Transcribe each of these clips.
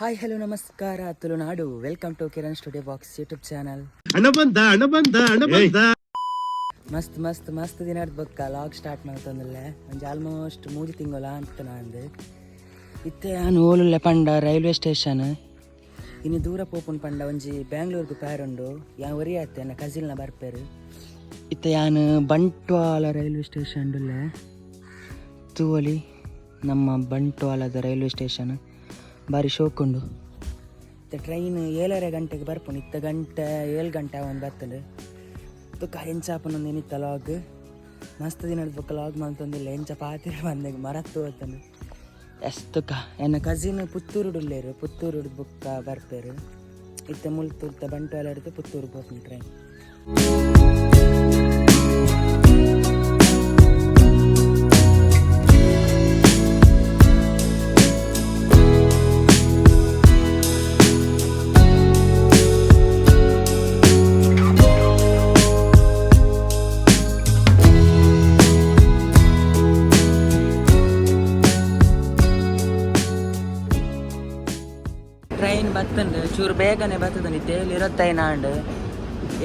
Hi hello ನಮಸ್ಕಾರ Tulunadu. Welcome to Kiran studio box YouTube channel. ಮಸ್ತ್ ಮಸ್ತ್ ಮಸ್ತ್ ದಿನ ಬೊಕ್ಕ ಲಾಗ್ ಸ್ಟಾರ್ಟ್ ಮಾಡ್ತಂದಲ್ಲ ಒಂಜಿ ಆಲ್ಮೋಸ್ಟ್ 3 ತಿಂಗಳ ಅಂತ ನಂದು ಇತ್ತೆ ನಾನು ಓಲುಲ್ಲೆ ಪಂಡ ರೈಲ್ವೆ ಸ್ಟೇಷನ್ ಇನ್ನು ದೂರ ಪೋಪುನ್ ಪಂಡ ಒಂಜಿ ಬ್ಯಾಂಗ್ಳೂರ್ಗೆ ಪ್ಯಾರುಂಡು ಯಾನ್ ಒರಿ ಆತ್ತೆ ನನ್ನ ಕಸಿಲ್ನ ಬರ್ಪೇರು ಇತ್ತೆ ಯಾನ್ ಬಂಟ್ವಾಳ ರೈಲ್ವೆ ಸ್ಟೇಷನ್ ತೂವಲಿ ನಮ್ಮ ಬಂಟ್ವಾಳದ ರೈಲ್ವೆ ಸ್ಟೇಷನ್ ಬಾರಿ ಶೋಕುಂಡು. ಇತ್ತೆ ಟ್ರೈನ್ 7:30 ಗಂಟೆಗೆ ಬರ್ಪುಂಡು. ಇತ್ತ ಗಂಟೆ 7 ಗಂಟೆ ಒಂದು ಬರ್ತದೆ ತುಕ್ಕ ಎಂಚಾಪನೊಂದು ಏನಿತ್ತ ಲಾಗ್ ಮಸ್ತ್ ದಿನ ಬೊಕ್ಕ ಲಾಗ್ ಮಾಡ್ತಂದಿಲ್ಲ ಎಂಚ ಪಾತಿರ ಬಂದಾಗ ಮರತ್ತು ಹೋಗ್ತಾನೆ ಎಸ್ತುಕ ಎನ್ನ ಕಸಿನ್ ಪುತ್ತೂರುಡುಲ್ಲೇರು ಪುತ್ತೂರು ಬೊಕ್ಕ ಬರ್ಪೇರು ಇತ್ತೆ ಮುಲ್ತೂರ್ತ ಬಂಟ್ವಾಳ ಹಿಡಿದು ಪುತ್ತೂರು ಹೋಗ್ತೀನಿ ಟ್ರೈನ್. ಟ್ರೈನ್ ಬತ್ತಂಡು ಚೂರು ಬೇಗನೆ ಬರ್ತದೆ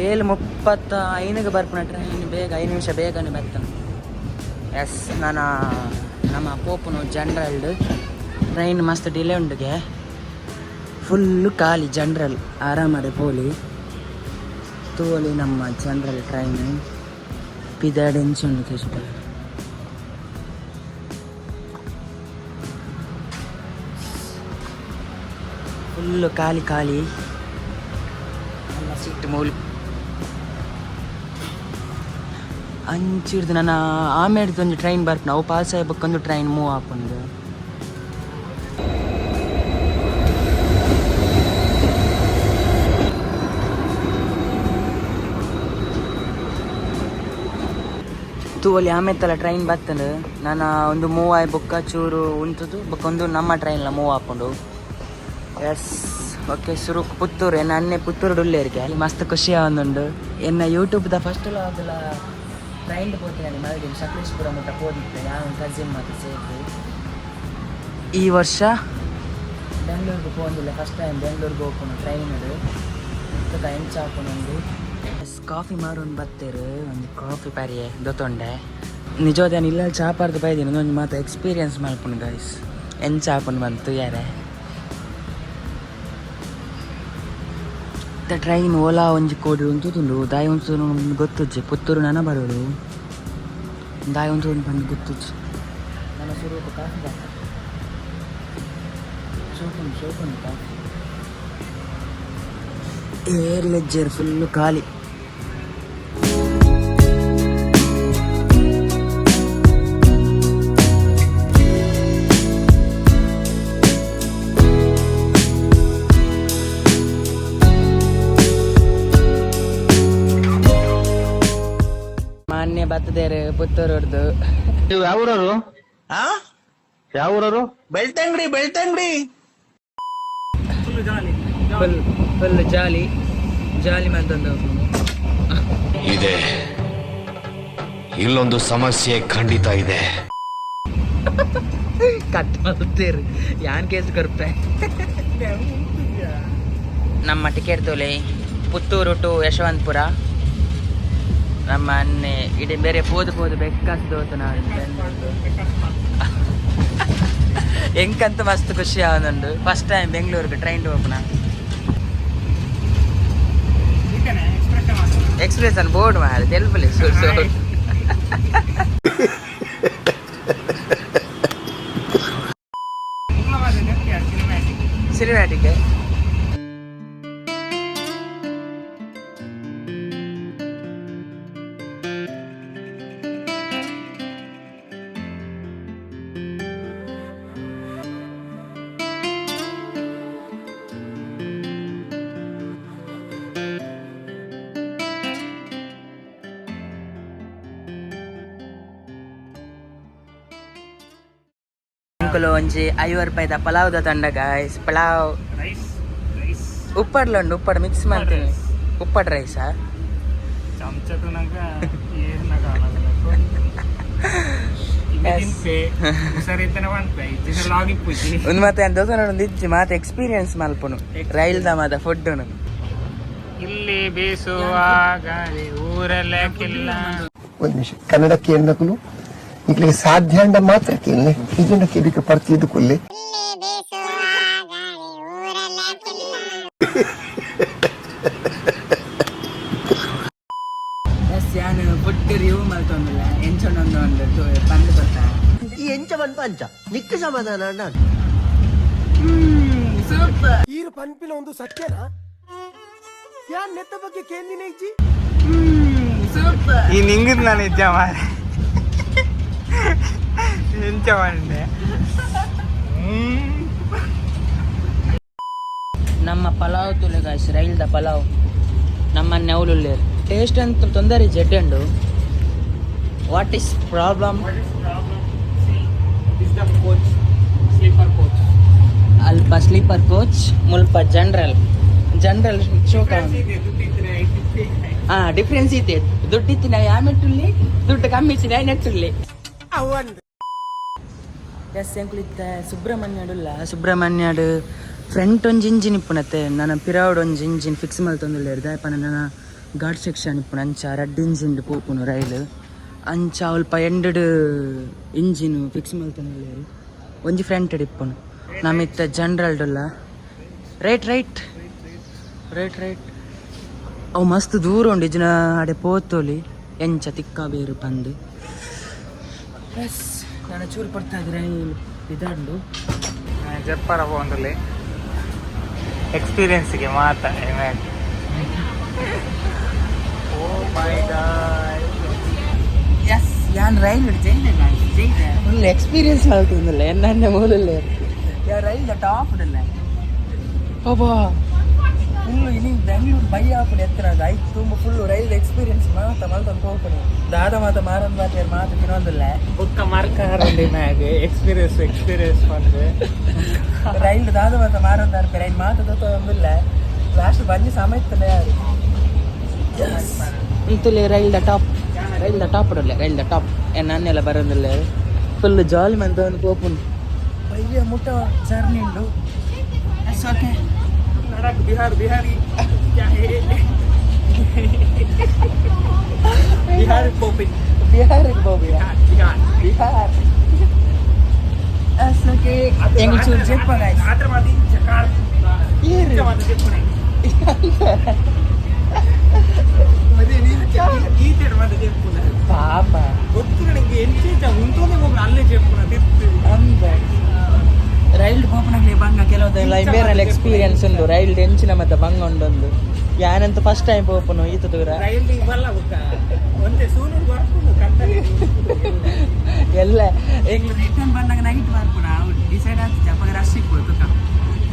ಏಳು 25 7:35 ಬರ್ಪುನ ಟ್ರೈನ್ ಬೇಗ 5 ನಿಮಿಷ ಬೇಗನೆ ಬರ್ತದೆ. ಎಸ್ ನಾನು ನಮ್ಮ ಪೋಪುನು ಜನರಲ್ ಟ್ರೈನ್ ಮಸ್ತ್ ಡಿಲೇ ಉಂಡುಗೆ ಫುಲ್ಲು ಖಾಲಿ ಜನರಲ್ ಆರಾಮದೆ ಪೋಲಿ ತೂವಲಿ ನಮ್ಮ ಜನರಲ್ ಟ್ರೈನ್ ಪಿದಾಡೆಂಚುಂಡು ಕೆಷ್ಟ ಫುಲ್ಲು ಖಾಲಿ ಖಾಲಿ ನನ್ನ ಸೀಟ್ ಮೂಲ ಅಂಚಿಡ್ದು ನಾನು ಆಮೇಡ್ದು ಒಂದು ಟ್ರೈನ್ ಬರ್ಪ ನಾವು ಪಾಸ್ ಆಗ್ಬೇಕೊಂದು ಟ್ರೈನ್ ಮೂವ್ ಹಾಕೊಂಡು ತೂವಲ್ಲಿ ಆಮೇಲೆ ಟ್ರೈನ್ ಬರ್ತಂದು ನಾನು ಒಂದು ಮೂವ್ ಆಯ್ ಬೊಕ್ಕ ಚೂರು ಉಂಟದು ಬೊಕ್ಕೊಂದು ನಮ್ಮ ಟ್ರೈನ್ಲ ಮೂವ್ ಹಾಕೊಂಡು ಎಸ್ ಓಕೆ ಶುರು ಪುತ್ತೂರು ಎನ್ನ ಅನ್ನೆ ಪುತ್ತೂರು ಡುಲ್ಲೇರಿಗೆ ಮಸ್ತ್ ಖುಷಿ ಆವೊಂದುಂಡು ಎನ್ನ ಯೂಟ್ಯೂಬ್ದ ಫಸ್ಟ್ ಲಾಗ್ಲ ಟ್ರೈನ್ ಪೋತೀನಿ ಮಲ್ದಿನ ಸಕಲೇಶ್ಪುರ ಮುಟ್ಟ ಹೋದಿತ್ತೆ ನಾನು ಕಸಿನ್ ಮತ್ತು ಸೇರಿ ಈ ವರ್ಷ ಬೆಂಗಳೂರಿಗೆ ಹೋಗಿಲ್ಲ ಫಸ್ಟ್ ಟೈಮ್ ಬೆಂಗಳೂರಿಗೆ ಹೋಗ್ಕೊಂಡು ಟ್ರೈನದು ಮುತ್ತದ ಎಂಚ ಹಾಕೊಂಡು ಎಸ್ ಕಾಫಿ ಮಾರೋನು ಬತ್ತೇರು ಒಂದು ಕಾಫಿ ಪಾರಿಯೆ ದೊತ್ತೊಂಡೆ ನಿಜವಾದ ಇಲ್ಲ ಚಾಪಾರ್ದು ಬೈದೀನಿ ಒಂದು ಮಾತು ಎಕ್ಸ್ಪೀರಿಯನ್ಸ್ ಮಾಡ್ಕೊಂಡು ಗೈಸ್ ಎಂಚ ಹಾಕೊಂಡು ಬಂತು ಯಾರೇ ಟ್ರೈನ್ ಓಲಾ ಒಂಜಿ ಕೋಡಿ ಉಂತುಂಡು ದಾಯಿ ಉಂಚು ಗೊತ್ತುಜ್ಜಿ ಪುತ್ತೂರು ನನ ಬರೋಡು ದಾಯಿ ಉಂಚು ಬಂದು ಗೊತ್ತುಜ್ಜಿ ನನ್ನ ಸ್ವರೂಪ ಕಾಫಿ ಬಾಕ ಶೋಕುಂಡು ಕಾಫಿ ಏರ್ ಲೆಜ್ಜರ್ ಫುಲ್ಲು ಖಾಲಿ. ಮಾನ್ಯ ಬತ್ತದೇರು ಪುತ್ತೂರವ್ರದ್ದು. ನೀವು ಯಾವೂರವರು? ಯಾವೂರವರು? ಬೆಳ್ತಂಗಡಿ. ಫುಲ್ ಜಾಲಿ ಮಂತಂದು ಇದೆ. ಇಲ್ಲೊಂದು ಸಮಸ್ಯೆ ಖಂಡಿತ ಇದೆ. ಕಟ್ ಮಾಡ್ತೀರಿ ಯಾನ್ ಕೇಸ್ ಕರ್ಪೆ ನಮ್ಮ ಟಿಕೆಟ್ ತೋಲೆ ಪುತ್ತೂರು ಟು ಯಶವಂತಪುರ ನಮ್ಮ ಅನ್ನೆ ಇಡೀ ಬೇರೆ ಪೋದು ಬೆಕ್ಕಾಸ್ದು ಹೋತು ನಾವು ಎಂಕಂತ ಮಸ್ತ್ ಖುಷಿ ಆವೊಂದುಂಡು ಫಸ್ಟ್ ಟೈಮ್ ಬೆಂಗಳೂರಿಗೆ ಟ್ರೈನ್ ಹೋಗ್ನ ಎಕ್ಸ್ಪ್ರೆಸ್ ಅನ್ ಬೋರ್ಡ್ ಮಾಡಿ ತೆಲ್ಪಲಿ ಸಿನಿಮ್ಯಾಟಿಕ್ ಒಂಜಿ 50 ರೂಪಾಯಿದ ಪಲಾವ್ದ ತಂಡ ಗಾಯ್ಸ್. ಪಲಾವ್ ಉಪ್ಪಡ್ಲುಂಡು ಉಪ್ಪಡ್ ಮಿಕ್ಸ್ ಮಾಡ್ತೀನಿ. ಉಪ್ಪಡ್ ರೈಸಾ ಒಂದು ಮತ್ತೆ ದೋಸೆ ಒಂದು ಇಜ್ಜಿ ಮಾತು ಎಕ್ಸ್ಪೀರಿಯನ್ಸ್ ಮಲ್ಪನು ರೈಲ್ದ ಮಾತ ಫುಡ್ನು ಇಲ್ಲಿ ಬೇಸುವಾಗ ಊರಲ್ಲಕ್ಕಿಲ್ಲ. ಒಂದು ನಿಮಿಷ ಕನ್ನಡಕ್ಕೆ ಎನ್ನಕಲು ಈಗ ಸಾಧ್ಯ ಅಂಡ ಮಾತ್ರ ಕೇಳಿ ಇದನ್ನ ಕೇಳಿಕೆ ಪಡ್ತಿದ್ದು ಕೊಲ್ಲಿ ನಾನು ಫುಡ್ ರಿವ್ಯೂ ಮಾಡ್ತೊಂದಿಲ್ಲ ಎಂಚೊಂದೊಂದು ಒಂದು ಪಂದು ಬರ್ತಾ ಈ ಎಂಚ ಬಂತು ಅಂಚ ನಿಕ್ಕ ಸಮಾಧಾನ ಅಣ್ಣ ಸೂಪರ್ ಈರು ಪನ್ಪಿನ ಒಂದು ಸತ್ಯನಾ ಯಾನ್ ನೆತ್ತ ಬಗ್ಗೆ ಕೇಂದಿನ ಇಜ್ಜಿ ಸೂಪರ್ ಈ ನಿಂಗಿದ್ ನಾನು ಇಜ್ಜ ಮಾರೆ ಎಂಚ ಮಾಡಿದೆ. ನಮ್ಮ ಪಲಾವ್ ತುಲೆಗಾಯ್ಸ್ ರೈಲ್ದ ಪಲಾವ್ ನಮ್ಮ ನೆವಲುಲ್ಲೇರು ಟೇಸ್ಟ್ ಅಂತ ತೊಂದರೆ ಜಡ್ಡು ವಾಟ್ ಈಸ್ ಪ್ರಾಬ್ಲಮ್ ಅಲ್ಪ ಸ್ಲೀಪರ್ ಕೋಚ್ ಮುಲ್ಪ ಜನರಲ್ ಶೋಕ ಡಿಫ್ರೆನ್ಸ್ ಐತೆ ದುಡ್ಡು ಇತ್ತಿನ ಯಾಮೆಟ್ಟುಲ್ಲಿ ದುಡ್ಡು ಕಮ್ಮಿ ಇತ್ತಿನ ನೆಟ್ಟುಲ್ಲಿ ಎಸ್ ಎಂಕುಲಿತ್ತ ಸುಬ್ರಹ್ಮಣ್ಯಡು ಫ್ರಂಟ್ ಒಂಜಿ ಇಂಜಿನ್ ಇಪ್ಪುನತ್ತೆ ನನ್ನ ಪಿರಾವಡ್ ಒಂಜಿ ಇಂಜಿನ್ ಫಿಕ್ಸ್ ಮಲ್ತೊಂದುಲ್ಲೆ ದಾಯಪ ನನ್ನ ಗಾಡ್ ಸೆಕ್ಷನ್ ಇಪ್ಪುನ ಅಂಚ ರಡ್ಡ್ ಇಂಜಿನ್ ಪೋಪುನು ರೈಲ್ ಅಂಚ ಅಲ್ಪ ಎಂಡಡ್ ಇಂಜಿನ್ ಫಿಕ್ಸ್ ಮಲ್ತೊಂದುಲ್ಲೇರು ಒಂಜಿ ಫ್ರಂಟ್ ಇಪ್ಪುನು ನಮಿತ್ತ ಜನರಲ್ಡುಲ್ಲ ರೈಟ್ ರೈಟ್ ರೈಟ್ ರೈಟ್ ಅವು ಮಸ್ತ್ ದೂರ ಉಂಡು ಇಜ್ಜಿನ ಅಡೆ ಪೋತೋಲಿ ಎಂಚ ತಿಕ್ಕ ಬೇರು ಪಂದು ಎಸ್ ನಾನು ಚೂರು ಪಡ್ತಾ ಇದ್ರೆ ಇದಾಂಡು ಜಪ್ಪರ ಹೋದಲ್ಲಿ ಎಕ್ಸ್ಪೀರಿಯನ್ಸ್ಗೆ ಮಾತಾ ಓ ಮೈ ಗಾಡ್. ಎಸ್ ಯಾನ್ ರೈಲ್ ಫುಲ್ ಎಕ್ಸ್ಪೀರಿಯನ್ಸ್ ಆಗ್ತದಲ್ಲ ಎನ್ನೇ ಮೂಲಲ್ಲೇ ರೈಲ್ ಟಾಪ್ ಇಡಲ್ಲ ಅಬ್ಬಾ ಫುಲ್ಲು ಇನಿ ಬೆಂಗಳೂರು ಬೈ ಹಾಪುಡು ಎತ್ತರ ಆಯ್ತು ತುಂಬ ಫುಲ್ಲು ರೈಲ್ ಎಕ್ಸ್ಪೀರಿಯನ್ಸ್ ಮಾತ ಮಲ್ತೊಂದು ಹೋಗ್ಬಿಡಿ ದಾದ ಮಾತ ಮಾರನ್ ಬಾತಿಯರ್ ಮಾತು ತಿನ್ನೋದಿಲ್ಲ ಬುಕ್ಕ ಮರ್ಕಾರಲ್ಲಿ ಮ್ಯಾಗೆ ಎಕ್ಸ್ಪೀರಿಯನ್ಸ್ ಬಂದು ರೈಲ್ ದಾದ ಮಾತ ಮಾರನ್ ದಾರ್ಪೆ ರೈಲ್ ಮಾತು ತೊಂದಿಲ್ಲ ಲಾಸ್ಟ್ ಬಂದು ಸಮಯತ್ತಲ್ಲ ಯಾರು ಇಂತಲೇ ರೈಲ್ ದ ಟಾಪ್ ಇಡಲ್ಲ ರೈಲ್ ದ ಟಾಪ್ ನನ್ನೆಲ್ಲ ಬರೋದಿಲ್ಲ ಫುಲ್ ಜಾಲಿ ಮಂತ ಒಂದು ಕೋಪುಂಡು ಬಯ್ಯ ಮುಟ್ಟ ಜರ್ನಿ ಉಂಡು ಎಸ್ ಓಕೆ ಲಡಾಖ್ ಬಿಹಾರಿ ಬಿಹಾರಿಗೆ ಹೋಗ್ಬಿಡ ಬಿಹಾರ್ ಎಸ್ ಓಕೆ ಎಂಗ್ ಚೂರು ಜೆಪ್ಪ ಪಾಪ ಗೊತ್ತು ನನಗೆ ಎಂಚ ಉಂಟೋದೆ ಹೋಗಿ ಅಲ್ಲೇ ಚೆಪ್ಪುನ ಅಂದ ರೈಲ್ ಹೋಗ್ನಾಗ್ಲಿ ಬಂಗ ಕೆಲವೊಂದು ಬೇರೆ ಎಕ್ಸ್ಪೀರಿಯನ್ಸ್ ಉಂಡು ರೈಲ್ ಎಂಚಿನ ಮತ್ತೆ ಬಂಗ ಉಂಡೊಂದು ಯಾನಂತ ಫಸ್ಟ್ ಟೈಮ್ ಹೋಗ್ಪನು ಈತ ದೂರ ರೈಲ್ ಬಲ್ಲ ಬುಕ್ಕ ಒಂದೇ ಸೂನು ಬರ್ಕೊಂಡು ಕತ್ತಲೆ ಎಲ್ಲ ಈಗ ರಿಟರ್ನ್ ಬಂದಾಗ ನೈಟ್ ಬರ್ಪುನ ಡಿಸೈಡ್ ಆಗ್ತದೆ ಜಪ್ಪಗೆ ರಶ್ ಸಿಗ್ಬೋದು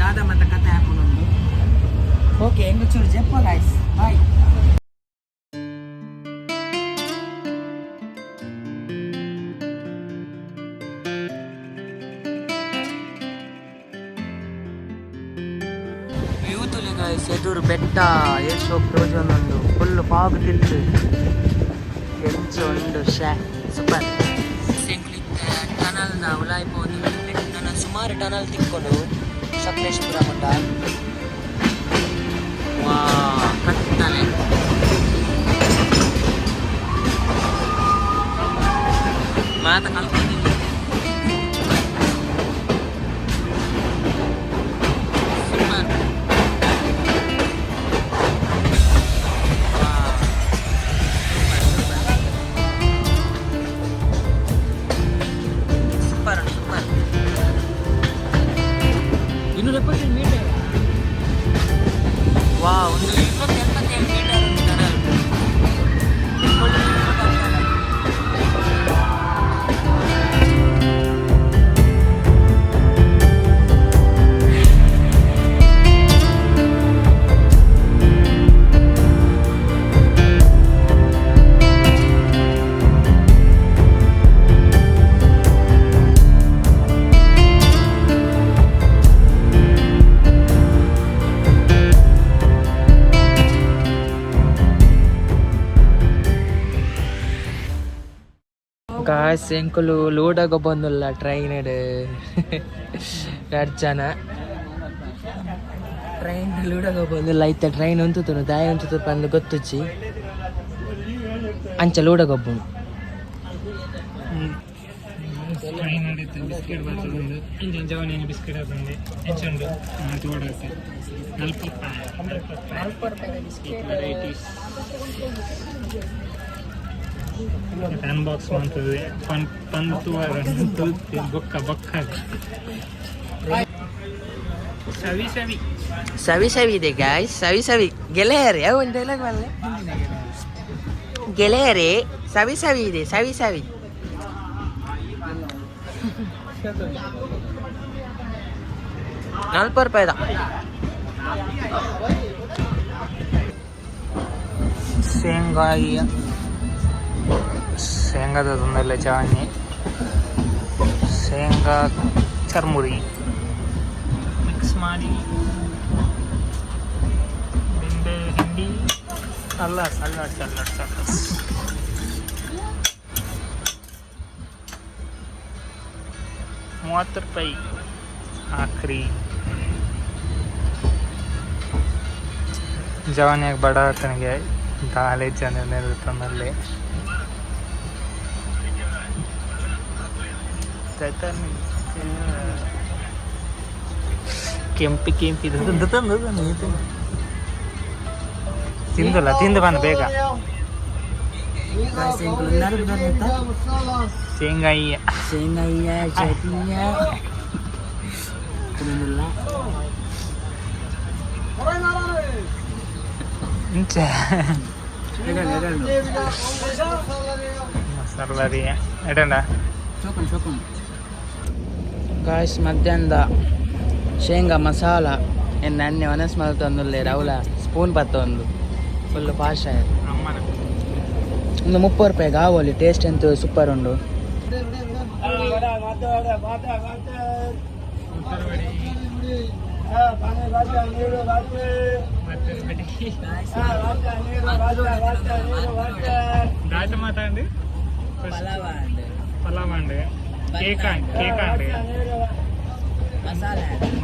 ದಾದ ಮತ್ತೆ ಕತೆ ಹಾಕೊಂಡು ಓಕೆ ಹೆಂಗ ಚೂರು ಜಪ್ಪ ಗಾಯ್ಸ್ ಬಾಯ್ ಎದುರು ಬೆಟ್ಟ ಎಷ್ಟು ಪ್ರಯೋಜನ ಉಂಡು ಫುಲ್ ಫಾಗ್ ತಿಂದು ಎಂಚು ಉಂಡು ಸೂಪರ್ ಟನಲ್ನ ಉಲಾಯ್ಬೋದು ನಾನು ಸುಮಾರು ಟನಲ್ ತಿಕ್ಕೊಂಡು ಸಕಲೇಶ್ಪುರ ಮಠ ವಾ ಕತ್ತಲೆ ಮಾತ ಕಲ್ಕೊಂಡಿಲ್ಲ ಕಾಸು ಎಂಕುಲು ಲೋಡಾಗ ಬಂದಿಲ್ಲ ಟ್ರೈನ್ ಜನ ಟ್ರೈನ್ ಲೂಡಾಗ ಬಂದಿಲ್ಲ ಐತೆ ಟ್ರೈನ್ ಅಂತೂ ದಾಯ ಅಂತೂ ಬಂದು ಗೊತ್ತುಚ್ಚಿ ಅಂಚ ಲೂಡಾಗೊಬ್ಬನು ಟ್ರೈನ್ ನಡೀತು ಬಿಸ್ಕೆಟ್ ಬರ್ತದೆ ಇಂಜಿನ್ ಜವನಿ ಬಿಸ್ಕೆಟ್ ಹಾಕೊಂಡೆ ಹೆಚ್ಚುಂಡು ತೋಡಕ್ಕೆ 40 ರೂಪಾಯಿ ವೆರೈಟೀಸ್ ಅನ್ಬಾಕ್ಸ್ ಮಾಡ್ತದೆ ಪಂತು ಬೊಕ್ಕ ಬೊಕ್ಕ ಸವಿ ಸವಿ ಸವಿ ಸವಿ ಇದೆ ಗಾಯ್ಸ್ ಸವಿ ಸವಿ ಗೆಳೆಯರೇ ಯಾವ ಒಂದು ಡೈಲಾಗ್ ಮಾಡಲೆ ಗೆಳೆಯರೇ ಸವಿ ಸವಿ ಇದೆ ಸವಿ ಸವಿ 40 ರೂಪಾಯಿದ ಶೇಂಗಾದ ತೊಂದಲ್ಲ ಚಾವಣಿ ಶೇಂಗಾ ಚರ್ಮುರಿ ಮಿಕ್ಸ್ ಮಾಡಿ ಬೆಂಡೆ ಹಿಂಡಿ ಸಲಾಡ್ 30 ರೂಪಾಯಿ ಆಕ್ರಿ ಜವಾನಿಯಾಗ ಬಡ ತನಗೆ ದಾಲೆ ಜನ ತಂದಲ್ಲಿ ಕೆಂಪಿ ತಿಂದಲ್ಲ ತಿಂದು ಬಂದು ಬೇಗ ಶೇಂಗಾಯಿ ಚಟ್ನಿಯ ಮಸಾಲರಿ ಎಡಂಡ ಗಾಯ್ಸ್ ಮಧ್ಯಾಹ್ನದ ಶೇಂಗಾ ಮಸಾಲ ಎನ್ನ ಎಣ್ಣೆ ಒನಸ್ಮಲ್ ತಂದುಲ್ಲೆ ರವಲ ಸ್ಪೂನ್ ಪತ್ತ ಒಂದು ಫುಲ್ ಪಾಶ ಒಂದು 30 ರೂಪಾಯಿಗೆ ಆವಲ್ಲಿ ಟೇಸ್ಟ್ ಅಂತೂ ಸೂಪರ್ ಉಂಡು మాట్లాడండి పలావ్ అండి కేక్ అండి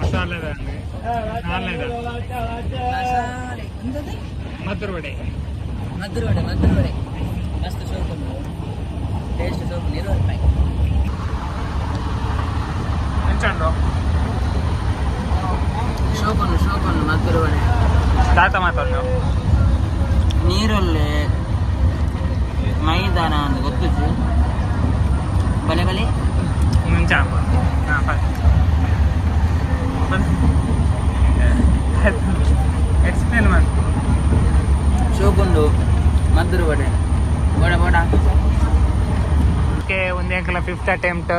మసాలా అండి నాలుగైదా మద్దూరు వడే ಮಸ್ತ್ ಸೋಪು ಟೇಸ್ಟ್ ಸೋಪು 20 ರೂಪಾಯಿ ఎంచండి ಶೋಕನ್ನು ಮದ್ದೂರು ವಡೆ ದಾತ ಮಾತಾಡು ನೀರಲ್ಲಿ ಮೈದಾನ ಅಂತ ಗೊತ್ತಿತ್ತು ಬಲೆ ಮುಂಚೆ ಎಕ್ಸ್ಪ್ಲೇನ್ ಮಾಡಿ ಶೋಕುಂಡು ಮದ್ದೂರು ವಡೆ ಬೋಡ ಓಕೆ ಒಂದೇ uncle 5th attempt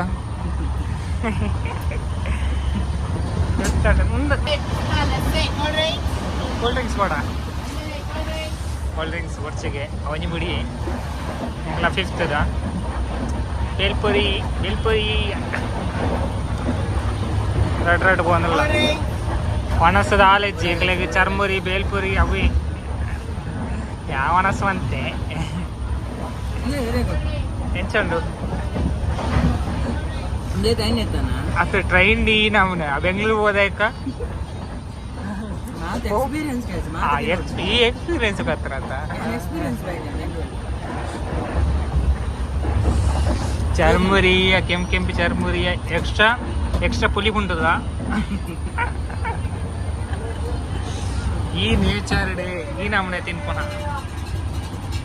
cool drinks ಬೇಡ ಕೂಲ್ ಡ್ರಿಂಕ್ಸ್ ವರ್ಷಗೆ ಅವನಿ ಬಿಡಿ ಅಂಕಲ 5th ಬೇಲ್ಪುರಿ ರೆಡ್ ಬಂದಲ್ಲ ಒಣಸದ ಹಾಲೆಜ್ಜಿ ಎಂಕ್ಲೆಗೆ ಚರ್ಮುರಿ ಬೇಲ್ಪುರಿ ಅವಿ ಯಾವ ಒಣಸುವಂತೆ ಎಂಚಂಡು ಅಷ್ಟು ಟ್ರೈನ್ ನಮ್ನೆ ಬೆಂಗಳೂರು ಹೋದಾಕ ಈ ಎಕ್ಸ್ಪೀರಿಯನ್ಸ್ ಕತ್ರ ಅಂತ ಚರ್ಮುರಿ ಕೆಂಪಿ ಚರ್ಮುರಿ ಎಕ್ಸ್ಟ್ರಾ ಪುಲಿ ಉಂಟದ ಈ ನೇಚರ್ ಡೇ ಈ ನಮ್ನೆ ತಿನ್ಕೊಣ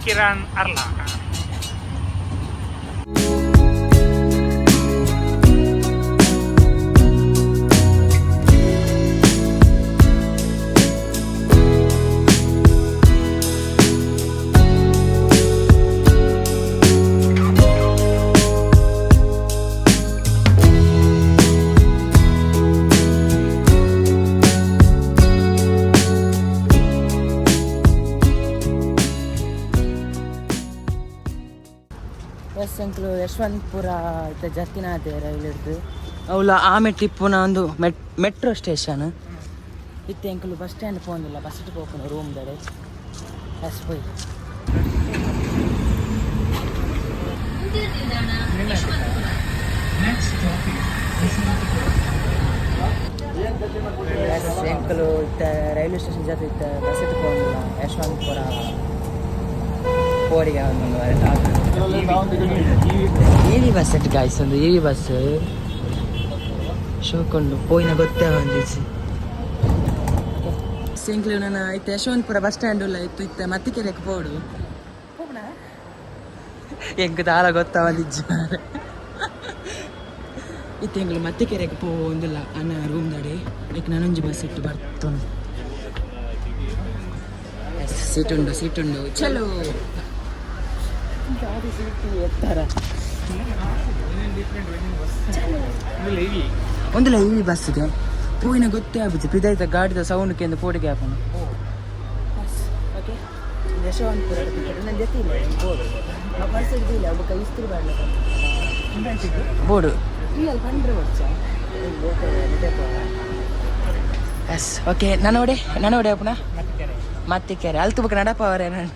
ಕಿರಣ್ ಅರ್ಲ ಸಂಕ್ಲು ಯಶವಂತಪುರ ಇತ್ತ ಜತ್ತಿನಾದೆ ರೈಲು ಹಿಡ್ದು ಅವಳ ಆಮೆ ಟಿಪ್ಪುನ ಒಂದು ಮೆಟ್ರೋ ಸ್ಟೇಷನ್ ಇತ್ತು ಎಂಕಲು ಬಸ್ ಸ್ಟ್ಯಾಂಡ್ ಪೋಂದಿಲ್ಲ ಬಸ್ ಇಟ್ಟು ಹೋಗ್ಕೊಂಡು ರೂಮ್ ದಡೆ ಬಸ್ ಪೋಯ್ ರೈಲ್ವೆ ಸ್ಟೇಷನ್ ಜೊತೆ ಇತ್ತು ಬಸ್ ಇಟ್ಕೊಂಡಿಲ್ಲ ಯಶವಂತಪುರ ಕೋಡಿಗೆ ಒಂದು ಇವಿ ಬಸ್ ಇಟ್ಟು ಗಾಯ್ಸ್ ಒಂದು ಇವಿ ಬಸ್ ಶೋಕೊಂಡು ಪೋಯಿನ ಗೊತ್ತೇ ಒಂದಿಸಿ ಸಿಂಕ್ಲು ನಾನು ಇತ್ತು ಯಶವಂತಪುರ ಬಸ್ ಸ್ಟ್ಯಾಂಡ್ ಎಲ್ಲ ಇತ್ತು ಮತ್ತಿಕೆರೆಗೆ ಪೋಡು ಹೆಂಗೆ ದಾರ ಗೊತ್ತಾ ಒಂದಿಜ್ಜ ಈ ತಿಂಗಳು ಮತ್ತಿಕೆರೆಗೆ ಪೋಂದಿಲ್ಲ ಅನ್ನ ರೂಮ್ ದಡೆ ಈಗ ನಾನೊಂಜಿ ಬಸ್ ಇಟ್ಟು ಬರ್ತೊಂದು ಸೀಟುಂಡು ಚಲೋ ಎತ್ತರ ಒಂದಿಲ್ಲ ಈ ಬಸ್ಗೆ ಪೋಯಿನ ಗೊತ್ತೇ ಆಗ್ಬಿಟ್ಟು ಪಿದಾಯ್ತ ಗಾಡಿದ ಸೌಂಡ್ಗೆ ಒಂದು ಪೋಡಿಗೆ ಹಾಕೋಣ ಓಕೆ ಯಶವಂತಪುರ ನನ್ನ ಜೊತೆ ಇಲ್ಲ ಬೋರ್ಡು ಆ ಬಸ್ ಇದ್ದಿಲ್ಲ ಒಬ್ಬ ಕೈ ಇಸ್ತ್ರಿ ಬೋರ್ಡು ಇಲ್ಲ ಕಂಡ್ರೆ ವರ್ಷ ಎಸ್ ಓಕೆ ನಾನು ಅಪ್ಪಣ ಮತ್ತಿಕೆರೆ ಅಲ್ತು ಬೇಕು ನಡಪ ಅವರೇ ನಾನು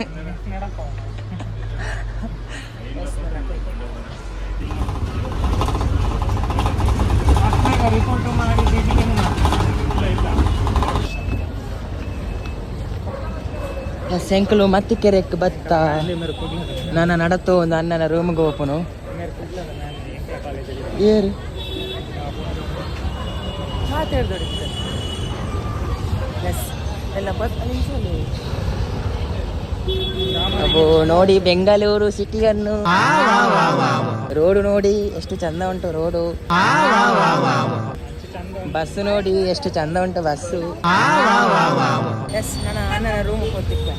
ರಿಪೋರ್ಟ್ ಮಾಡಿ ಸೆಂಕಲು ಮತ್ತಿಕೆರೆಕ್ಕೆ ಬತ್ತ ನಾನು ನಡತ್ತು ಒಂದು ಅಣ್ಣನ ರೂಮ್ಗೆ ಓಪನು ಏರು ಮಾತಾಡ್ದೋಡಿ ಎಸ್ ಎಲ್ಲ ಬಸ್ ಅಬ್ಬೋ ನೋಡಿ ಬೆಂಗಳೂರು ಸಿಟಿಯನ್ನು ರೋಡು ನೋಡಿ ಎಷ್ಟು ಚಂದ ಉಂಟು ರೋಡು ಬಸ್ ನೋಡಿ ಎಷ್ಟು ಚಂದ ಉಂಟು ಬಸ್ಸು ಎಸ್ ನನ್ನ ಅಣ್ಣನ ರೂಮ್ ಕೊಟ್ಟಿದ್ದೆ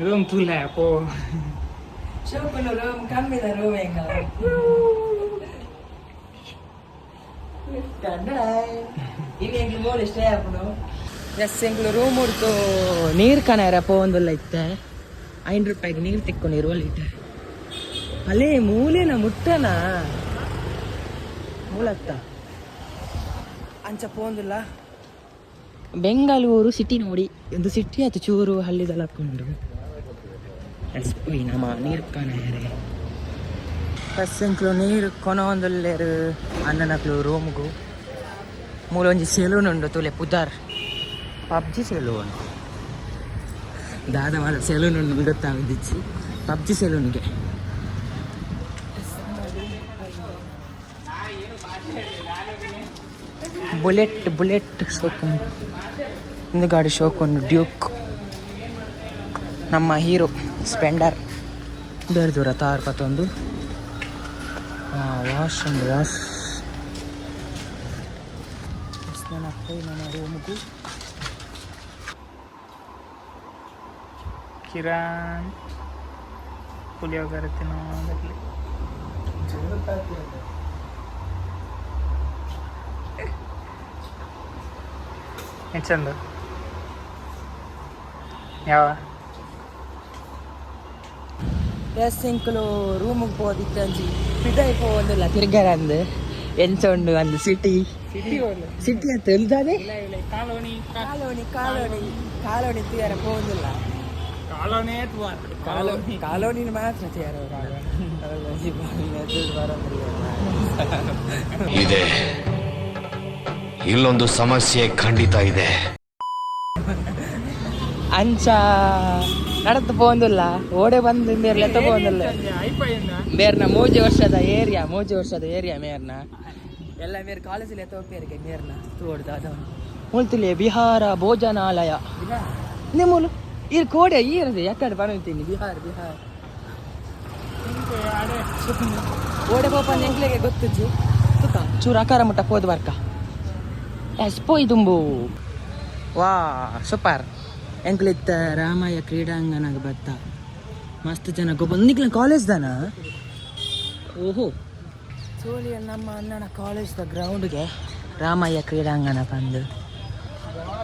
ರೂಮ್ ತುಲ್ಲ ಪೋ ಶೋಕಲು ರೂಮ್ ಕಮ್ಮಿದ ರೂಮ್ ಹೆಂಗ ಇನ್ನು ಹೆಂಗ್ಲು ಮೂಲೆ ಸ್ಟೇ ಆಪನು ಎಸ್ ಹೆಂಗ್ಲು ರೂಮ್ ಹುಡ್ತು ನೀರು ಕಣರಪ್ಪ ಒಂದಲ್ಲ ಇತ್ತೆ 5 ರೂಪಾಯಿಗೆ ನೀರು ತಿಕ್ಕೊಂಡು ಇರುವಲ್ಲಿ ಇಟ್ಟೆ ಅಲ್ಲೇ ಮೂಲೆನ ಮುಟ್ಟನ ಮೂಲತ್ತ ಅಂಚ ಪೋಂದಿಲ್ಲ ಬೆಂಗಳೂರು ಸಿಟಿ ನೋಡಿ ಒಂದು ಸಿಟಿ ಆಯ್ತು ಚೂರು ಹಳ್ಳಿದಲ್ಲ ಹಾಕೊಂಡು ಎಸ್ ಪೋಯಿ ನಮ್ಮ ನೀರು ಕಾಣರೆ ಫಸ್ಟ್ ಎಂಕ್ಲು ನೀರು ಕೊನೊಂದುಲ್ಲೇರು ಅಣ್ಣನಕ್ಲು ರೂಮ್ಗು ಮೂಲೊಂಜಿ ಸೆಲೂನ್ ಉಂಡು ತುಲೆ ಪುದಾರ್ ಪಬ್ಜಿ ಸೆಲೂನ್ ದಾದ ಮಾಡ ಸೆಲೂನ್ ಉಂಡು ಗೊತ್ತಾಗಿದ್ದಿಚ್ಚಿ ಪಬ್ಜಿ ಸೆಲೂನ್ಗೆ ಬುಲೆಟ್ ಶೋಕೊಂಡು ಒಂದು ಗಾಡಿ ಶೋಕೊಂಡು ಡ್ಯೂಕ್ ನಮ್ಮ ಹೀರೋ ಸ್ಪೆಂಡರ್ ಬೇರೆ ದೂರ ತಾರ್ಪತ್ತೊಂದು ವಾಶ್ ನನ್ನ ನನ್ನ ರೂಮ್ಗೂ ಕಿರಾನ್ ಪುಳಿಯೋಗರೆ ತಿನ್ನೋದಾಗಲಿ ಚಂದ ಯಾವ ಎಸ್ ಎಂಕಲು ರೂಮಿಗೆ ಹೋದಿತ್ತು ಅಂಜಿ ಪಿದಾಯಿ ಪೋವಂದಿಲ್ಲ ತಿರ್ಗಾರ ಅಂದು ಎಂಚ ಉಂಡು ಅಂದು ಸಿಟಿ ಅಂತ ಎಲ್ದಾದೆ ಕಾಲೋನಿ ತೀರ ಪೋವಂದಿಲ್ಲ ಕಾಲೋನಿ ಮಾತ್ರ ತೀರ ಇದೆ ಇಲ್ಲೊಂದು ಸಮಸ್ಯೆ ಖಂಡಿತ ಇದೆ ಅಂಚ ನಡತ್ತು ಪೋಂದಿಲ್ಲ ಓಡೆ ಬಂದು ಮೇರ್ಲೆ ತಗೊಂದಿಲ್ಲ ಮೇರ್ನ ಮೂಜಿ ವರ್ಷದ ಏರಿಯಾ ಮೇರ್ನ ಎಲ್ಲ ಮೇರ್ ಕಾಲೇಜಲ್ಲಿ ಎತ್ತೋಪೇರಿಗೆ ಮೇರ್ನ ತೋಡ್ದು ಅದ ಮೂಲ್ತಿಲಿ ಬಿಹಾರ ಭೋಜನಾಲಯ ನಿಮ್ಮೂಲು ಈ ಕೋಡೆ ಈರದೆ ಯಾಕಡೆ ಬಂತೀನಿ ಬಿಹಾರ ಓಡೆ ಪಾಪ ಎಂಕ್ಲೆಗೆ ಗೊತ್ತಿಜ್ಜಿ ಚೂರು ಅಕಾರ ಮುಟ್ಟ ಪೋದು ಬರ್ಕ ಎಸ್ ಪೋಯ್ ತುಂಬು ವಾ ಸೂಪರ್ ಎಂಕ್ಲಿತ್ತ ರಾಮಯ್ಯ ಕ್ರೀಡಾಂಗಣಗ ಬತ್ತ ಮಸ್ತ್ ಜನ ಬಂದಿಕ್ಲ ಕಾಲೇಜ್ದಾನ ಓಹೋ ಸೋಲಿ ನಮ್ಮ ಅಣ್ಣನ ಕಾಲೇಜ್ದ ಗ್ರೌಂಡ್ಗೆ ರಾಮಯ್ಯ ಕ್ರೀಡಾಂಗಣ ಬಂದು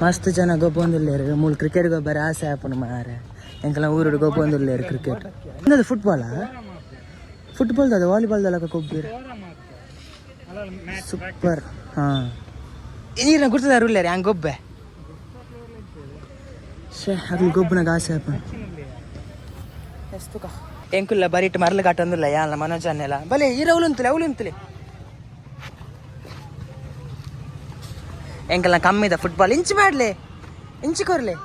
ಮಸ್ತ್ ಜನ ಗೊಬ್ಬೊಂದಿಲ್ಲೇರು ಮೂಲ ಕ್ರಿಕೆಟ್ ಗೊಬ್ಬರ ಆಸೆ ಆಪನು ಮಾರ ಎಂಕಲ ಊರುಡು ಗೊಬ್ಬೊಂದಿಲ್ಲೇರು ಕ್ರಿಕೆಟ್ ಎಂದದು ಫುಟ್ಬಾಲ್ ಅದು ವಾಲಿಬಾಲ್ದಲ್ಲ ಕೊಬ್ಬಿರು ಸೂಪರ್ ಹಾಂ ನೀರನ್ನ ಗುರ್ತದಾರು ಇಲ್ಲೇರಿ ಹಂಗೆ ಗೊಬ್ಬೆ ಅದ್ರಲ್ಲಿ ಗೊಬ್ಬನಾಗ ಆಸೆ ಆಪ ಎಷ್ಟು ಎಂಕುಲ್ಲ ಬರೀಟ್ ಮರಳು ಕಾಟಂದಿಲ್ಲ ಯಾಲ ಮನೋಜನ್ನೆಲ್ಲ ಬಲೆ ಈರ ಅವಲುಂತಲೆ ಎಂಕಲ್ನ ಕಮ್ಮಿದ ಫುಟ್ಬಾಲ್ ಇಂಚು ಮಾಡ್ಲೆ ಇಂಚು ಕೊರ್ಲೆ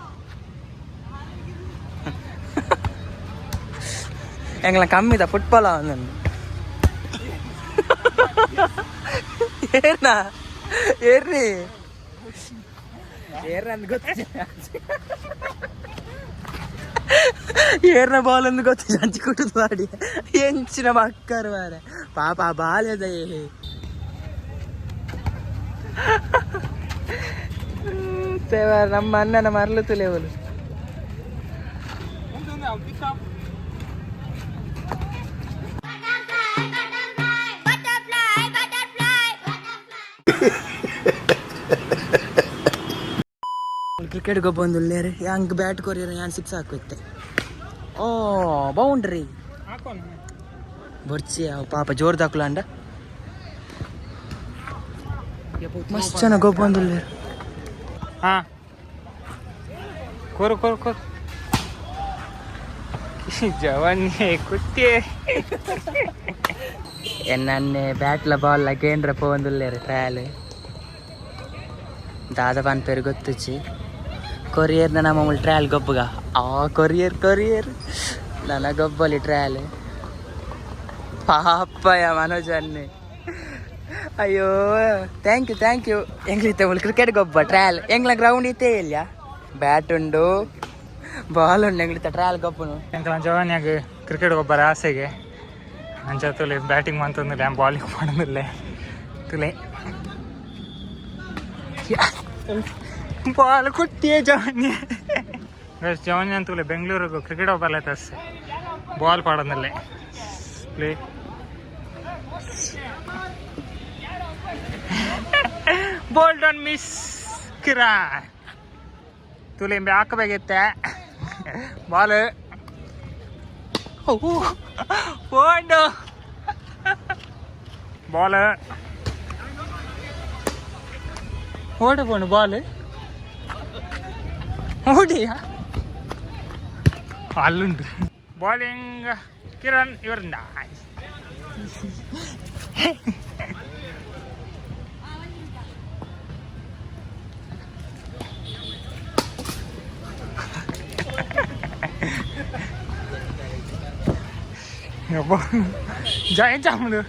ಎಂಕಲ್ನ ಕಮ್ಮಿದ ಫುಟ್ಬಾಲ್ ಅವನನ್ನು ಏರ್ನಾ ಏರ್ನಿ ಏರ್ನ ಗೊತ್ತ ಏರ್ನ ಬಾಲ್ ಅಂದು ಗೊತ್ತಿಲ್ಲ ಹಂಚಿ ಕುಟುದು ಮಾಡಿ ಎಂಚಿನ ಮಕ್ಕರು ಮಾರ ಪಾಪ ಬಾಲ್ಯದ ನಮ್ಮ ಅಣ್ಣನ ಮರಳು ತುಲೆವಲು ಕ್ರಿಕೆಟ್ ಗೊಬ್ಬೊಂದುಲ್ಲೇರಿ ಹಂಗೆ ಬ್ಯಾಟ್ ಕೊರಿಯರ್ ಯಾನ್ ಸಿಕ್ಸ್ ಹಾಕುತ್ತೆ ಓ ಬೌಂಡ್ರಿ ಬರ್ಚಿ ಅವು ಪಾಪ ಜೋರ್ ದಾಕ್ಲಾಂಡ ಮಸ್ತ್ ಚೆನ್ನಾಗಿ ಗೊಬ್ಬೊಂದುಲ್ಲೇರಿ ಹಾ ಕೊರು ಕೊರು ಕೊರು ಜವಾನಿ ಕುಟ್ಟಿ ನನ್ನೆ ಬ್ಯಾಟ್ಲ ಬಾಲ್ ಕೇಂದ್ರ ಪೋಂದುಲ್ಲೇರಿ ಟ್ರಯಲ್ ದಾದ ಪಾನ್ ಪೇರು ಗೊತ್ತುಚ್ಚಿ ಕೊರಿಯರ್ ನಮ್ಮ ಮಾಮೂಲಿ ಟ್ರಯಲ್ ಗೊಬ್ಬಗ ಆ ಕೊರಿಯರ್ ನನ್ನ ಗೊಬ್ಬಲಿ ಟ್ರಯಲ್ ಪಾಪಯ ಮನೋಜ್ ಅನ್ನೆ ಅಯ್ಯೋ ಥ್ಯಾಂಕ್ ಯು ಎಂಗ್ಲಿತ್ತೆ ಮುಲ್ ಕ್ರಿಕೆಟ್ ಗೊಬ್ಬ ಟ್ರಯಲ್ ಎಂಗ್ಲ ಗ್ರೌಂಡ್ ಇತ್ತೇ ಇಲ್ಲ ಬ್ಯಾಟ್ ಉಂಡು ಬಾಲ್ ಉಂಡು ಎಂಗ್ಲಿತ್ತ ಟ್ರಯಲ್ ಗೊಬ್ಬನು ಎಂಕಲ ಜವಾನಿಯಾಗ ಕ್ರಿಕೆಟ್ ಗೊಬ್ಬರ ಆಸೆಗೆ ಅಂಚ ತುಲೆ ಬ್ಯಾಟಿಂಗ್ ಮಂತಂದಿಲ್ಲ ಬಾಲಿಂಗ್ ಮಾಡೋದಿಲ್ಲ ತುಲೆ ಬಾಲ್ ಕೊಟ್ಟಿಯೇ ಜವಾನಿ ಜವಾನಿ ಅಂತೂಲೆ ಬೆಂಗಳೂರಿಗೂ ಕ್ರಿಕೆಟ್ ಒಬ್ಬಲ್ಲ ತಸ್ ಬಾಲ್ ಪಾಡೋದಲ್ಲೇ ಪ್ಲೇ ಬಾಲ್ ಡಾನ್ ಮಿಸ್ ಕಿರಾ ತುಲೆ ಹಾಕಬೇಕಿತ್ತೆ ಬಾಲ್ ಓಡು ಬಾಲ್ ಓಡು போன ಬಾಲ್ ಓಡಿಯಾ ಅಲ್ಲುಂಟು ಬಾಲಿಂಗ್ ಕಿರಣ್ ಇವರು ನೈಸ್ ಜಯ ಚಾಮುಂಡು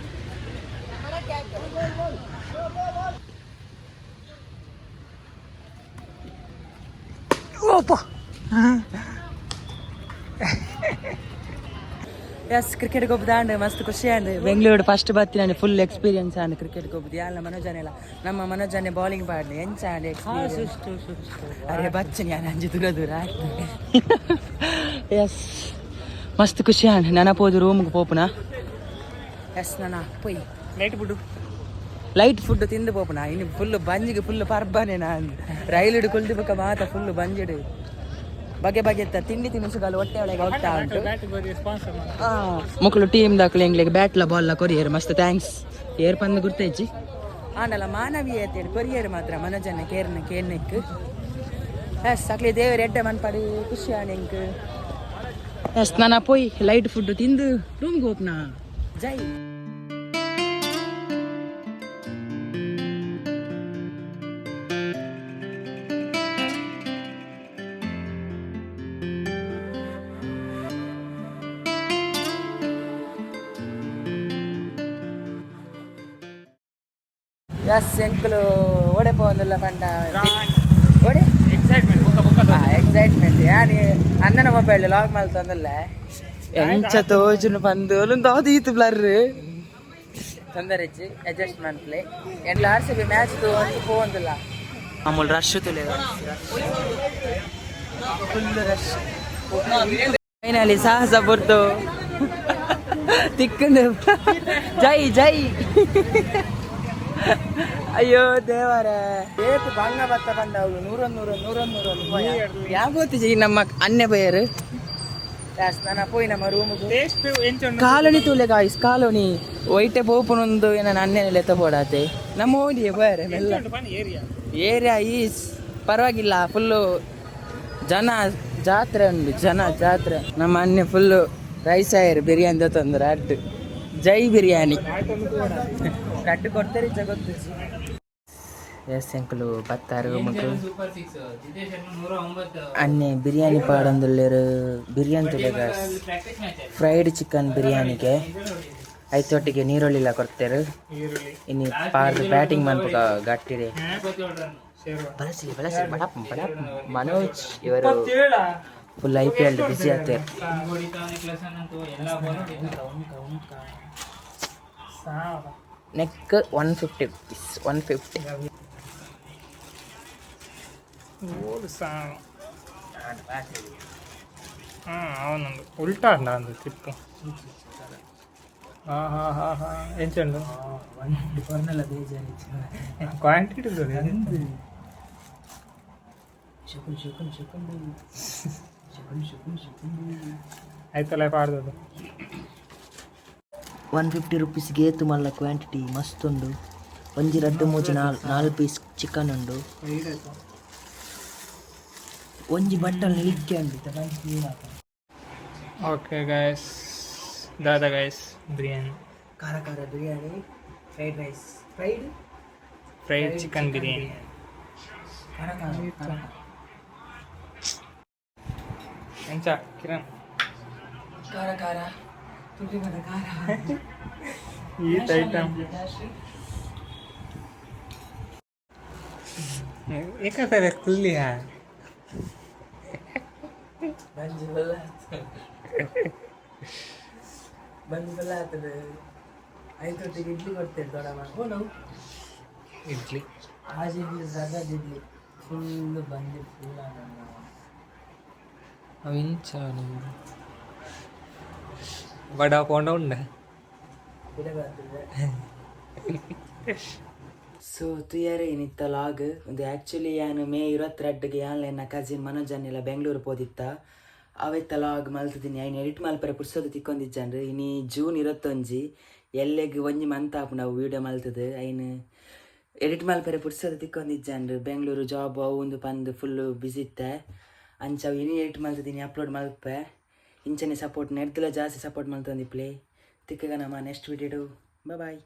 ಎಸ್ ಕ್ರಿಕೆಟ್ ಗೊಬ್ಬದ ಮಸ್ತ್ ಖುಷಿ ಅಂಡ್ ಬೆಂಗಳೂರು ಫಸ್ಟ್ ಬರ್ತೀನಿ ಫುಲ್ ಎಕ್ಸ್ಪೀರಿಯನ್ಸ್ ಅಂಡ್ ಕ್ರಿಕೆಟ್ ಗೊಬ್ಬದು ಯಾಲ ಮನೋಜನೆಲ್ಲ ನಮ್ಮ ಮನೋಜನೆ ಬೌಲಿಂಗ್ ಪಾಡ್ಲಿ ಎಂಚ ಅಂಡ್ ಎಕ್ಸ್ಪೀರಿಯನ್ಸ್ ಅರೆ ಬಚ್ಚನಿ ನಾನು ಅಂಜು ದೂರ ಎಸ್ ಮಸ್ತ್ ಖುಷಿ ಅಂಡ್ ನೆನಪೋದು ರೂಮ್ಗೆ ಪೋಪುನ ಎಸ್ ನನ್ನ ಪೊಯ್ ಲೈಟ್ ಫುಡ್ ತಿಂದು ಪೋಪುನ ಇನ್ನು ಫುಲ್ ಬಂಜಿಗೆ ಫುಲ್ ಪರ್ಬನೆ ನಾನು ರೈಲು ಕುಲ್ದಿ ಬಕ್ಕ ಮಾತ ಫುಲ್ ಬಂಜಿಡು ಬಗೆ ತಿಂಡಿ ತಿನಿಸುಗಳು ಹೊಟ್ಟೆ ಒಳಗೆ ಹೋಗ್ತಾ ಉಂಟು ಮಕ್ಕಳು ಟೀಮ್ ದಾಖಲೆ ಎಂಗ್ಲಿಗೆ ಬ್ಯಾಟ್ಲ ಬಾಲ್ಲ ಕೊರಿಯರ್ ಮಸ್ತ್ ಥ್ಯಾಂಕ್ಸ್ ಏರ್ ಪಂದು ಗುರ್ತೇಜಿ ಆಂಡಲ್ಲ ಮಾನವೀಯತೆ ಕೊರಿಯರ್ ಮಾತ್ರ ಮನೋಜನ ಕೇರ್ನೆಕ್ ಎಸ್ ಅಕ್ಲಿ ದೇವರು ಎಡ್ಡೆ ಮನ್ಪಾಡಿ ಖುಷಿ ಆನೆಂಕ್ ಎಸ್ ನಾನು ಪೋಯ್ ಲೈಟ್ ಫುಡ್ ತಿಂದು ರೂಮ್ಗೆ ಹೋಗ್ನಾ ಜೈ ಎಸ್ ಎಂಕಲು ಓಡೆ ಪೋಂದಿಲ್ಲ ಪಂಡ ಓಡೆ ಎಕ್ಸೈಟ್ಮೆಂಟ್ ಯಾನಿ ಅಣ್ಣನ ಮೊಬೈಲ್ ಲಾಗ್ ಮಲ್ತಂದಲ್ಲ ಎಂಚ ತೋಜುನು ಪಂದು ಒಂದು ಆದೀತು ಬ್ಲರ್ ತೊಂದರೆ ಇಚ್ಚಿ ಅಡ್ಜಸ್ಟ್ಮೆಂಟ್ ಪ್ಲೇ ಎಂಟ್ಲ RCB ಮ್ಯಾಚ್ ಒಂದು ಪೋಂದಿಲ್ಲ ಮಾಮೂಲು ರಶ್ ತುಲೆ ಫುಲ್ ರಶ್ ಫೈನಲಿ ಸಾಹಸ ಬರ್ತು ತಿಕ್ಕಂಡು ಜೈ ಅಯ್ಯೋ ದೇವರ ಏತು ಬಂಗ ಬತ್ತ ಬಂದವು ನೂರೊಂದು ಯಾಗೋತಿ ನಮ್ಮ ಅನ್ಯ ಬಯರು ನನ್ನ ಪೋಯಿ ನಮ್ಮ ರೂಮ್ ಕಾಲೋನಿ ತೂಲೆ ಗಾಯ್ಸ್ ಕಾಲೋನಿ ಒಯ್ಟೆ ಪೋಪುನೊಂದು ಏನ ಅನ್ನೆಲ್ಲ ಎತ್ತಬೋಡಾತೆ ನಮ್ಮ ಓಡಿ ಬೇರೆ ಏರಿಯಾ ಈಸ್ ಪರವಾಗಿಲ್ಲ ಫುಲ್ಲು ಜಾತ್ರೆ ಉಂಟು ಜಾತ್ರೆ ನಮ್ಮ ಅನ್ನೆ ಫುಲ್ಲು ರೈಸ್ ಆಯರ್ ಬಿರಿಯಾನಿ ತಂದ್ರೆ ಅಡ್ಡು ಜೈ ಬಿರಿಯಾನಿ ಕಟ್ಟು ಕೊಡ್ತಾರೆ ಗೊತ್ತು ಎಸ್ ಎಂಕುಲು ಬತ್ತಾರು ಮಗು ಅನ್ನೆ ಬಿರಿಯಾನಿ ಪಾಡೊಂದುಲ್ಲೆರ್ ಬಿರಿಯಾನಿ ತುಲೆಗ ಫ್ರೈಡ್ ಚಿಕನ್ ಬಿರಿಯಾನಿಗೆ ಐತೊಟ್ಟಿಗೆ ನೀರುಳ್ಳಿಲ ಕೊಡ್ತೇರು ಇನ್ನು ಪಾರ್ದು ಬ್ಯಾಟಿಂಗ್ ಮನ್ಪುಗ ಗಟ್ಟಿರೆ ಬಳಸಿ ಬಡಪ್ ಮನೋಜ್ ಇವರು ಫುಲ್ IPL ಬಿಸಿ ಆಗ್ತಾರೆ. Neck 150 rupees 150. అవునండి ఉల్టా అండి అందు ట్రిప్ ఎంచండు క్వాంటిటీ అయితే ಲೈಫ್ ಆಡ್ದದು 150 rupeesಗೆ ಏತು ಮಲ್ಲ ಕ್ವಾಂಟಿಟಿ ಮಸ್ತ್ ಉಂಡು. ಒಂಜಿ ರಡ್ಡು ಮೂಜಿ 4 ಪೀಸ್ ಚಿಕನ್ ಉಂಡು. ಒಂಜಿ ಬಟ್ಟಲ್ ನಿಲಿಕ್ಕೆ ಉಂಡು. ಓಕೆ ಗೈಸ್ ದಾದಾ ಗೈಸ್ ಬಿರಿಯಾನಿ ಖಾರ biryani fried rice fried chicken biryani ಎಂಚ ಕಿರಣ್ ಖಾರ ತುಟಿ ಮದ ಖಾರ ಈ ಐಟಮ್ ಏಕತಾರೆ ಕುಲ್ಲಿ ಬಂದು ಆಗ್ತದೆ. ಐದೊಟ್ಟಿಗೆ ಇಡ್ಲಿ ಕೊಡ್ತೇವೆ ದೊಡ್ಡ ನಾವು ಇಡ್ಲಿ ಆಜ್ ಇಡ್ಲಿ ರಗಡ್ ಇಡ್ಲಿ ಫುಲ್ ಬಂದು ಫುಲ್ ಅವಿಂಚ ವಡಾ ಪೋಂಡ ಉಂಡ ಸೊ ತುಯಾರೆ ಏನಿತ್ತ ಲಾಗ್ ಒಂದು ಆ್ಯಕ್ಚುಲಿ ನಾನು ಮೇ 22ಗೆ ನನ್ನ ಕಸಿನ್ ಮನೋಜ್ ಅನ್ನೆಲ್ಲ ಬೆಂಗಳೂರು ಹೋದಿತ್ತ ಅವೆತ್ತ ಲಾಗ್ ಮಲ್ತಿದ್ದೀನಿ ಐನು ಎಡಿಟ್ ಮಲ್ಪರೆ ಪುರ್ಸೋದು ತಿಕ್ಕೊಂಡಿದ್ದಾನ್ರಿ. ಇನ್ನು ಜೂನ್ 21 ಎಲ್ಲೆಗೆ ಒಂಜಿ ಮಂತ್ ಆಪು ನಾವು ವೀಡಿಯೋ ಮಲ್ತದು ಐನು ಎಡಿಟ್ ಮಲ್ಪರೆ ಪುರ್ಸೋದು ತಿಕ್ಕೊಂಡಿದ್ದಾನ್ರಿ. ಬೆಂಗಳೂರು ಜಾಬ್ ಅವು ಬಂದು ಫುಲ್ಲು ಬಿಸಿ ಇತ್ತೆ ಅಂಚ ಇನ್ನು ಎಡಿಟ್ ಮಲ್ತಿದ್ದೀನಿ ಅಪ್ಲೋಡ್ ಮಲ್ಪೆ ಇಂಚನೆ ಸಪೋರ್ಟ್ ನೆಡ್ದಲ ಜಾಸ್ತಿ ಸಪೋರ್ಟ್ ಮಲ್ತೊಂದಿಪ್ಲೆ ತಿಕ್ಕಗ ನಮ್ಮ ನೆಕ್ಸ್ಟ್ ವಿಡಿಯೋ ಬಾಯ್.